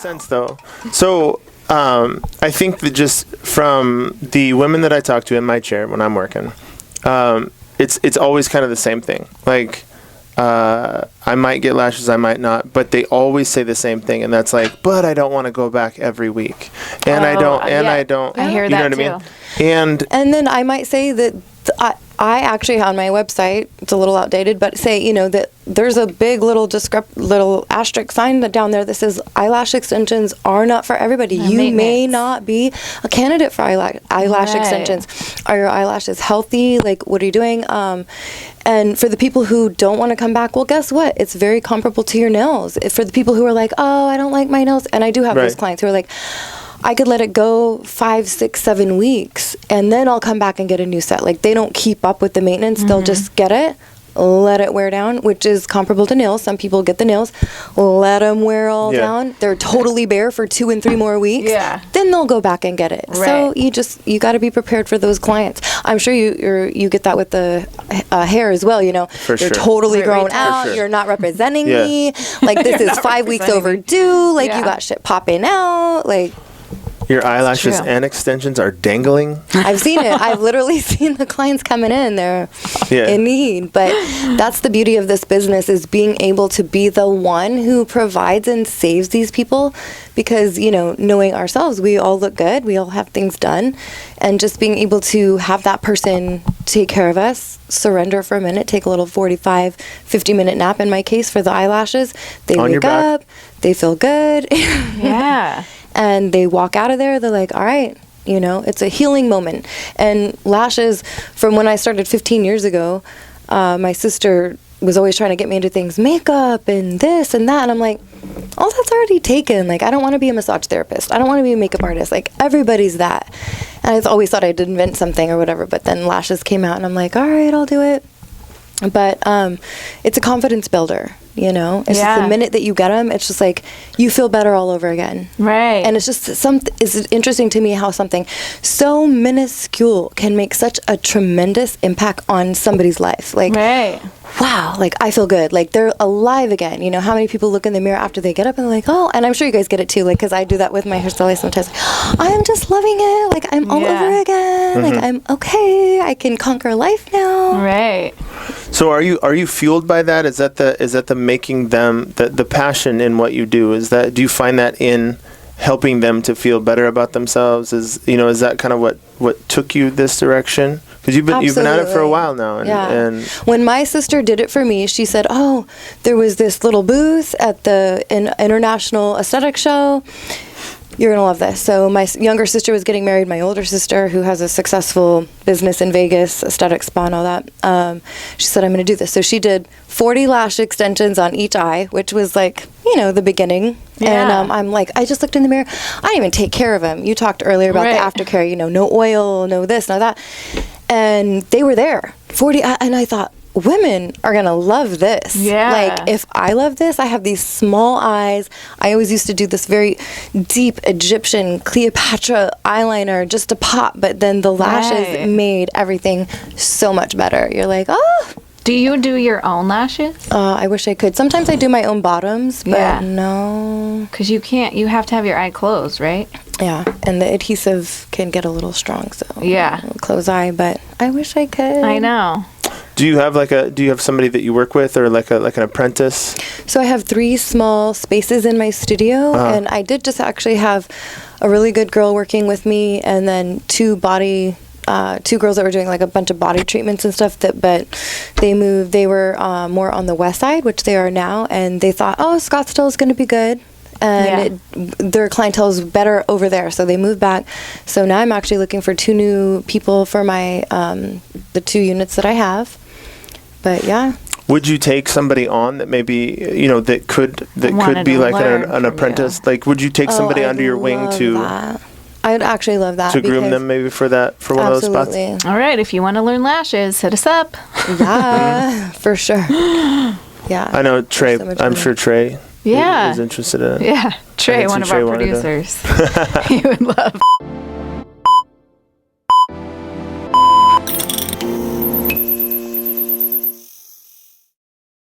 sense, though. So I think that just from the women that I talk to in my chair when I'm working, it's always kind of the same thing. Like, I might get lashes, I might not, but they always say the same thing, and that's like, but I don't want to go back every week, and I don't. I hear that too. What I mean? And then I might say that I actually on my website, it's a little outdated, but say, that there's a big little asterisk sign down there that says eyelash extensions are not for everybody. You may not be a candidate for eyelash extensions. Are your eyelashes healthy? Like, what are you doing? And for the people who don't want to come back, well, guess what? It's very comparable to your nails. For the people who are like, oh, I don't like my nails. And I do have those clients who are like, I could let it go 5, 6, 7 weeks, and then I'll come back and get a new set. Like, they don't keep up with the maintenance. Mm-hmm. They'll just get it, let it wear down, which is comparable to nails. Some people get the nails, let them wear all down. They're totally bare for 2 and 3 more weeks. Yeah. Then they'll go back and get it. Right. So you got to be prepared for those clients. I'm sure you get that with the hair as well. For you're sure. totally grown out. Sure. You're not representing me. Like, this is 5 weeks overdue. Like, you got shit popping out. Like. Your eyelashes and extensions are dangling. I've seen it. I've literally seen the clients coming in. They're in need. But that's the beauty of this business, is being able to be the one who provides and saves these people. Because, knowing ourselves, we all look good. We all have things done. And just being able to have that person take care of us, surrender for a minute, take a little 45, 50-minute nap in my case for the eyelashes. They wake up. They feel good. Yeah. And they walk out of there, they're like, all right, it's a healing moment. And lashes, from when I started 15 years ago, my sister was always trying to get me into things, makeup and this and that. And I'm like, oh, that's already taken. Like, I don't want to be a massage therapist. I don't want to be a makeup artist. Like, everybody's that. And I always thought I'd invent something or whatever. But then lashes came out and I'm like, all right, I'll do it. But it's a confidence builder, It's just the minute that you get them, it's just like you feel better all over again. Right. And it's just it's interesting to me how something so minuscule can make such a tremendous impact on somebody's life. Like, wow, like, I feel good. Like, they're alive again. How many people look in the mirror after they get up and they're like, oh, and I'm sure you guys get it too. Like, because I do that with my hairstylist sometimes. I'm just loving it. Like, I'm all over again. Mm-hmm. Like, I'm okay. I can conquer life now. Right. So are you fueled by that? Is that the making them the passion in what you do? Do you find that in helping them to feel better about themselves? Is that kind of what took you this direction? Because you've been at it for a while now. And when my sister did it for me, she said, oh, there was this little booth at the International Aesthetic Show. You're going to love this. So my younger sister was getting married. My older sister, who has a successful business in Vegas, aesthetic spa and all that, she said, I'm going to do this. So she did 40 lash extensions on each eye, which was like, the beginning. Yeah. And I'm like, I just looked in the mirror. I didn't even take care of them. You talked earlier about the aftercare, no oil, no this, no that. And they were there, 40. And I thought, women are going to love this. Yeah. Like, if I love this, I have these small eyes. I always used to do this very deep Egyptian Cleopatra eyeliner just to pop, but then the lashes made everything so much better. You're like, oh. Do you do your own lashes? I wish I could. Sometimes I do my own bottoms, but no. Because you can't. You have to have your eye closed, right? Yeah, and the adhesive can get a little strong, so close eye. But I wish I could. I know. Do you have somebody that you work with, or like an apprentice? So I have 3 small spaces in my studio, and I did just actually have a really good girl working with me, and then 2 girls that were doing like a bunch of body treatments and stuff. But they moved. They were more on the west side, which they are now, and they thought, oh, Scottsdale is going to be good. And their clientele is better over there, so they moved back. So now I'm actually looking for 2 new people for my the 2 units that I have. But yeah. Would you take somebody on that maybe that could be like an apprentice? You. Like, would you take somebody under your wing to? I'd actually love that. To groom them maybe for one of those spots? All right, if you want to learn lashes, hit us up. Yeah, for sure. Yeah. I know Trey. I'm sure Trey is interested in it. Yeah, Trey, one of our producers. He would love.